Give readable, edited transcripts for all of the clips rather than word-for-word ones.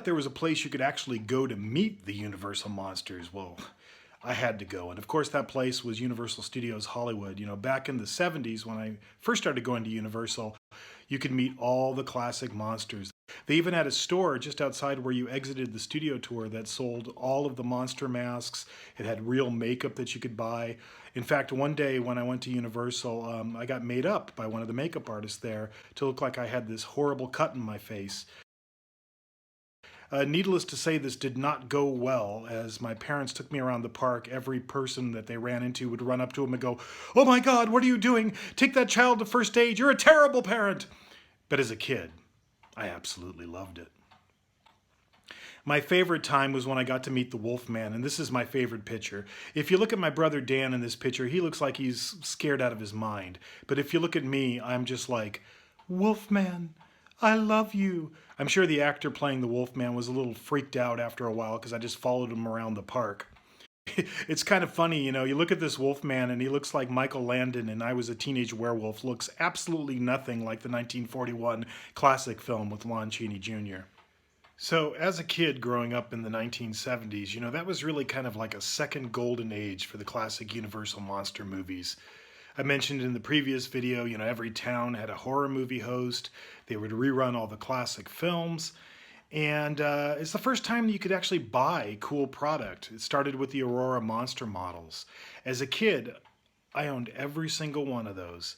there was a place you could actually go to meet the Universal monsters. Well, I had to go. And of course, that place was Universal Studios Hollywood. You know, back in the 70s when I first started going to Universal, you could meet all the classic monsters. They even had a store just outside where you exited the studio tour that sold all of the monster masks. It had real makeup that you could buy. In fact, one day when I went to Universal, I got made up by one of the makeup artists there to look like I had this horrible cut in my face. Needless to say, this did not go well. As my parents took me around the park, every person that they ran into would run up to him and go, "Oh my God, what are you doing? Take that child to first aid. You're a terrible parent." But as a kid, I absolutely loved it. My favorite time was when I got to meet the Wolfman, and this is my favorite picture. If you look at my brother Dan in this picture, he looks like he's scared out of his mind. But if you look at me, I'm just like, "Wolfman, I love you." I'm sure the actor playing the Wolfman was a little freaked out after a while because I just followed him around the park. It's kind of funny, you know, you look at this Wolfman and he looks like Michael Landon and I Was a Teenage Werewolf, looks absolutely nothing like the 1941 classic film with Lon Chaney Jr. So as a kid growing up in the 1970s, you know, that was really kind of like a second golden age for the classic Universal monster movies. I mentioned in the previous video, you know, every town had a horror movie host. They would rerun all the classic films. And it's the first time you could actually buy cool product. It started with the Aurora Monster models. As a kid, I owned every single one of those.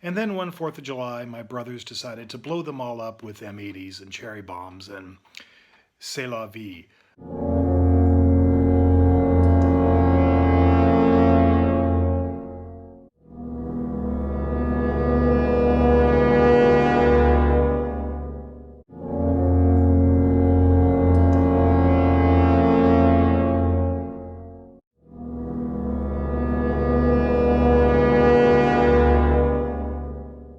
And then one 4th of July, my brothers decided to blow them all up with M80s and cherry bombs, and c'est la vie.